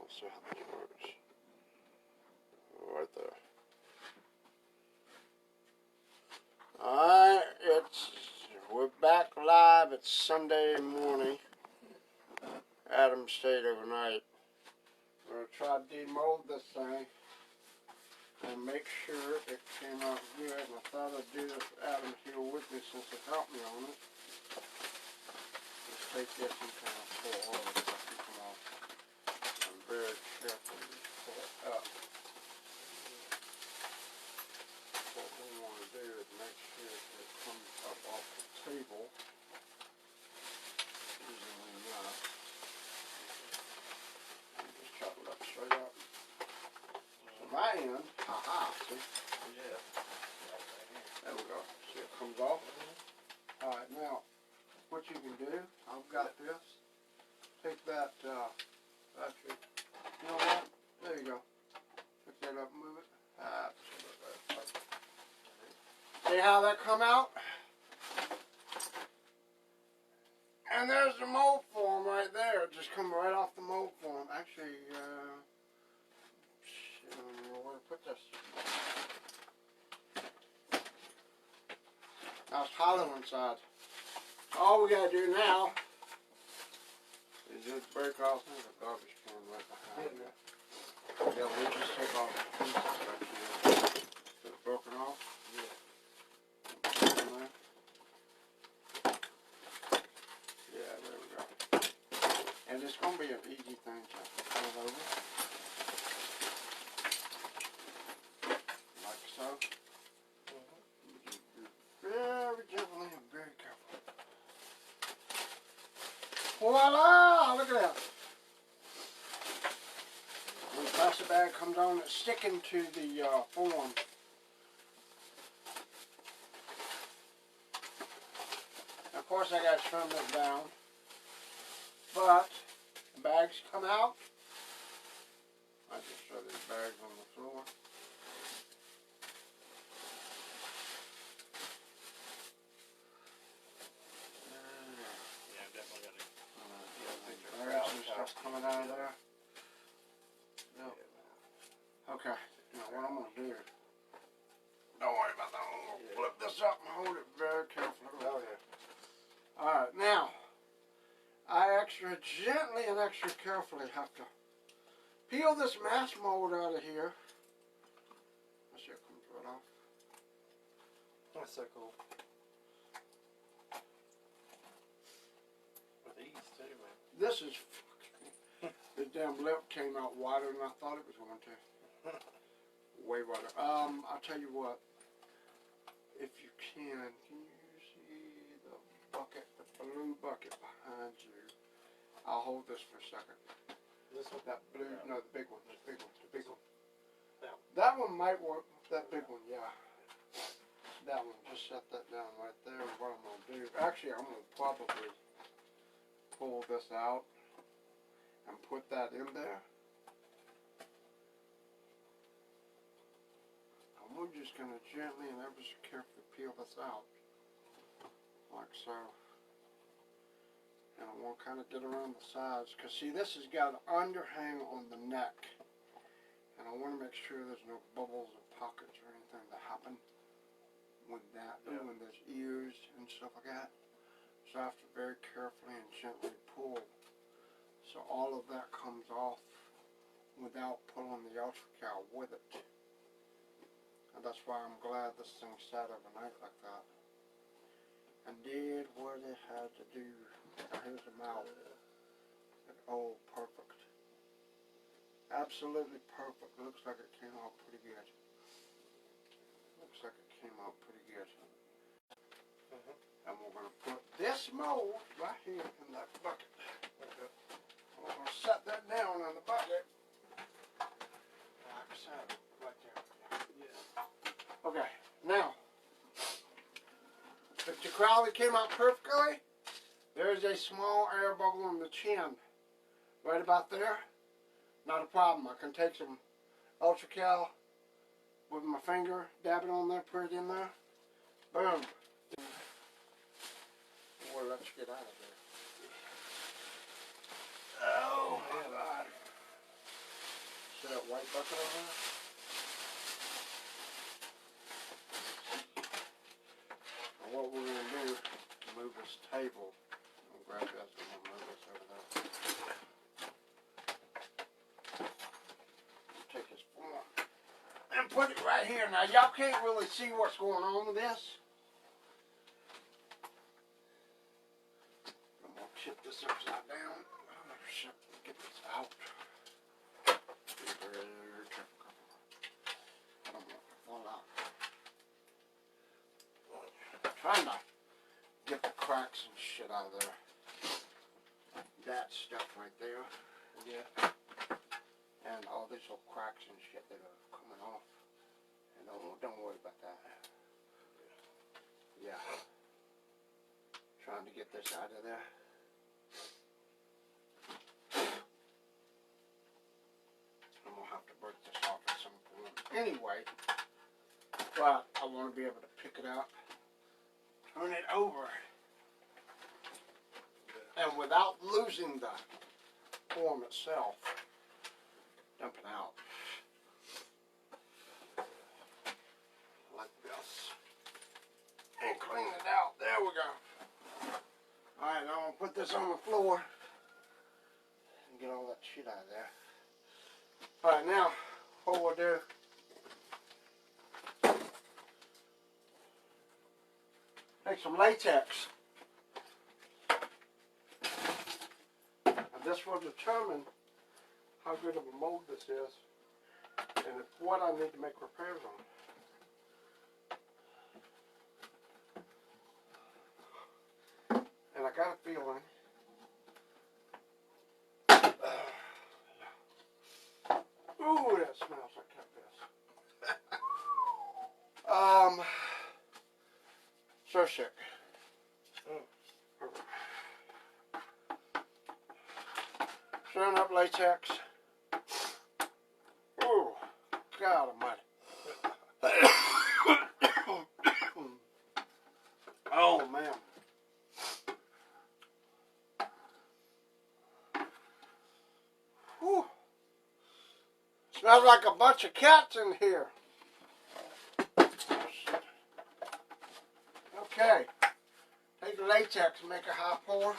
Let's see how this works. Right there. Alright, we're back live. It's Sunday morning. Adam stayed overnight. We're going to try to demold this thing and make sure it came out good. And I thought I'd do this with Adam here with me since it helped me on it. Let's take this and kind of pull all the stuff off. I'm very careful to pull it up. What we want to do is make sure it comes up off the table. Easily enough. Just chop it up straight up. So my end, haha, see? Yeah. There we go. See it comes off? Alright, now, what you can do, I've got this. Take that, actually, you know what? There you go. Pick that up and move it. See how that come out? And there's the mold form right there. It just come right off the mold form. Actually, shit, I don't know where to put this. Now it's hollow inside. All we gotta do now is just break off. There's a garbage can right behind me. Yeah, we'll just take off the pieces right here. Is it broken off? Yeah. Yeah, there we go. And it's going to be an easy thing to turn it over. Like so. Very gently and very careful. Voila! Look at that. When the plastic bag comes on, it's sticking to the form. Of course, I got to trim this down, but the bags come out. I just throw these bags on the floor. Yeah, I've definitely got to. There's some stuff coming out of there. Yep. Okay, now what I'm going to do, don't worry about that, I'm going to flip this up and hold it very carefully. Oh, yeah. Alright, now, I extra gently and extra carefully have to peel this mass mold out of here. Let's see, it comes right off. That's so cool. With ease, too, man. This is fucking, the damn lip came out wider than I thought it was going to. Way wider. I'll tell you what, if you can you see the bucket, the blue bucket behind you? I'll hold this for a second. This one? That blue, no, the big one, the big one, the big one. That one. That one might work, that big one, yeah. That one, just set that down right there. What I'm going to do, actually I'm going to probably pull this out and put that in there. And we're just going to gently and ever so carefully peel this out. Like so. And I want to kind of get around the sides. Because see, this has got an underhang on the neck. And I want to make sure there's no bubbles or pockets or anything that happen with that. Yeah. When there's ears and stuff like that. So I have to very carefully and gently pull. So all of that comes off without pulling the ultra-cal with it. And that's why I'm glad this thing sat overnight like that. And did what it had to do. Now here's the mouth. Oh, perfect. Absolutely perfect. Looks like it came out pretty good. Looks like it came out pretty good. And we're going to put this mold right here in that bucket. And we're going to set that down in the bucket. Like so, right there. Yeah. Okay, now, if the Karolina came out perfectly, there's a small air bubble in the chin. Right about there. Not a problem. I can take some ultra-cal with my finger, dab it on there, put it in there. Boom. Boy, let's get out of there. Oh, my God. See that white bucket over there? And what we're going to do is move this table. I'll grab this and we'll move this over there. Take this form and put it right here. Now y'all can't really see what's going on with this. I'm going to tip this upside down. Oh, shit. Get this out. Be very careful. I don't want it to fall out. Trying to get the cracks and shit out of there. That stuff right there. Yeah. And all these little cracks and shit that are coming off. And don't worry about that. Yeah. Trying to get this out of there. I'm gonna have to break this off at some point. Anyway, but I want to be able to pick it up, turn it over, and without losing the form itself, dump it out. Like this. And clean it out. There we go. Alright, now I'm going to put this on the floor and get all that shit out of there. Alright, now, what we'll do, take some latex. And this will determine how good of a mold this is and what I need to make repairs on. And I got a feeling ooh, that smells like cat piss. So sick. Stirring up latex. Ooh, God almighty. Oh man. Whew. Smells like a bunch of cats in here. Okay. Take the latex and make a high pour.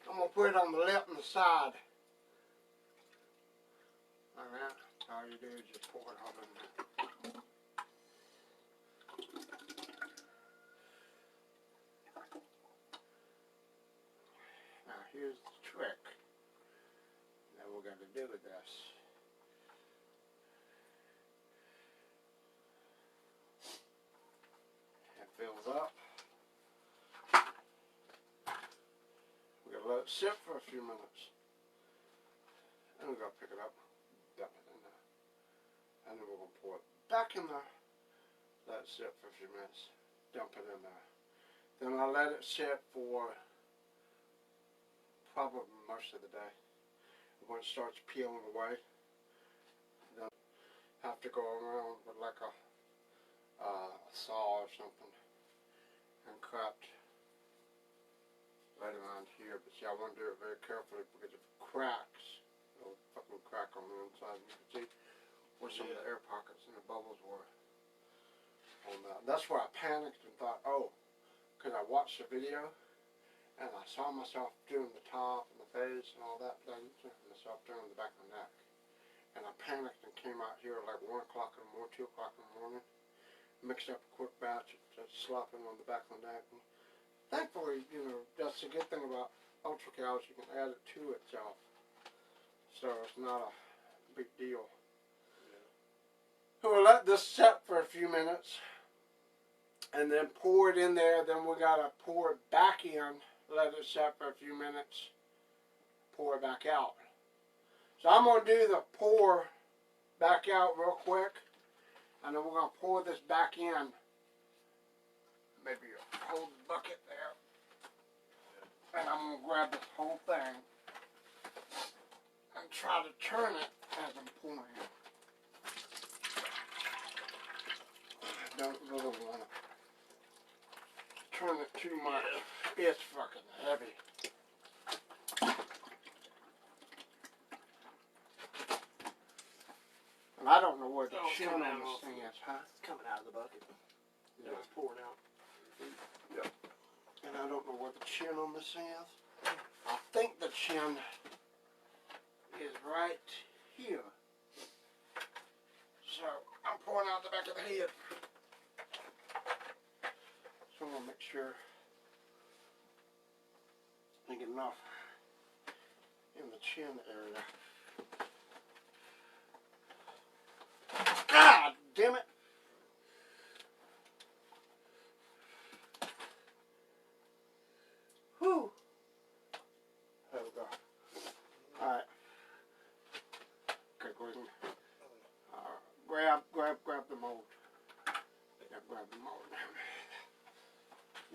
I'm going to put it on the lip and the side. Alright. All you do is just pour it all in there. Now here's the trick that we're going to do with this. It fills up. We're going to let it sit for a few minutes. And we're going to pick it up, dump it in there. And then we're going to pour it back in there. Let it sit for a few minutes. Dump it in there. Then I let it sit for probably most of the day. When it starts peeling away, then I have to go around with like a saw or something and cut right around here. But see, I want to do it very carefully because if it cracks, it'll fucking crack on the inside. You can see where some of the air pockets and the bubbles were on that. That's where I panicked and thought, oh, because I watched the video and I saw myself doing the top and the face and all that, then myself doing the back of the neck. And I panicked and came out here at like 1 o'clock in the morning, 2 o'clock in the morning, mixed up a quick batch, just slopping on the back of the neck. And thankfully, you know, that's the good thing about Ultra Cows, you can add it to itself. So it's not a big deal. So we'll let this set for a few minutes and then pour it in there. Then we gotta pour it back in, let it set for a few minutes, pour it back out. So I'm gonna do the pour back out real quick, and then we're gonna pour this back in. Maybe hold the bucket there, and I'm gonna grab this whole thing and try to turn it as I'm pouring it. I don't really want to turn it too much. It's fucking heavy. And I don't know where the Oh, it's chin coming on out this off thing the- is, huh? It's coming out of the bucket. Yeah. It's pouring out. And I don't know where the chin on this thing is. I think the chin is right here. So I'm pouring out the back of the head. So I'm gonna make sure I get enough in the chin area. God damn it! Whew. There we go. Alright. Okay, go ahead and grab the mold. Yeah, grab the mold.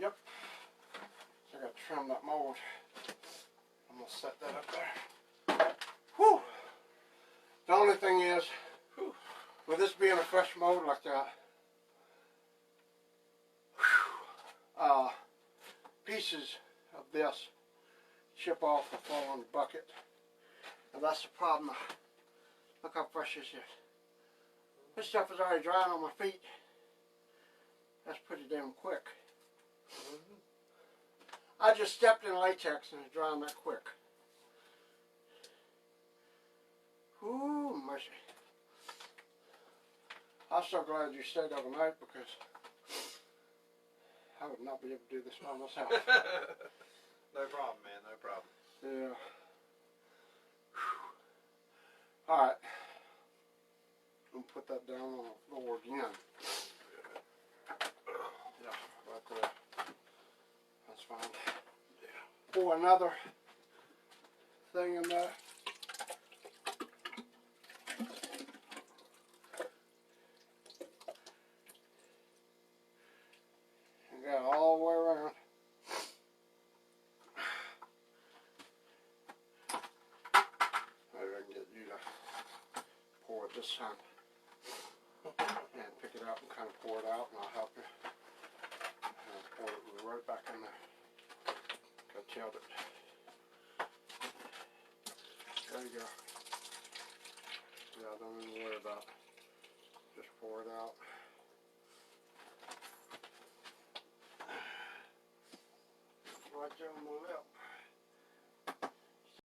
Yep. So I gotta trim that mold. I'm gonna set that up there. Whew. The only thing is, with this being a fresh mold like that, pieces of this chip off and fall on the bucket. And that's the problem. Look how fresh this is. This stuff is already drying on my feet. That's pretty damn quick. I just stepped in latex and it's drying that quick. Ooh, mercy. I'm so glad you stayed overnight because I would not be able to do this by myself. No problem, man. No problem. Yeah. Alright. I'm gonna put that down on the floor again. Yeah, right there. That's fine. Yeah. Pour another thing in there. And got it all the way around. Maybe I can get you to pour it this time. And pick it up and kind of pour it out, and I'll help you. And pour it right back in there. Got chilled it. There you go. Yeah, don't even worry about it. Just pour it out. Right there on my lip.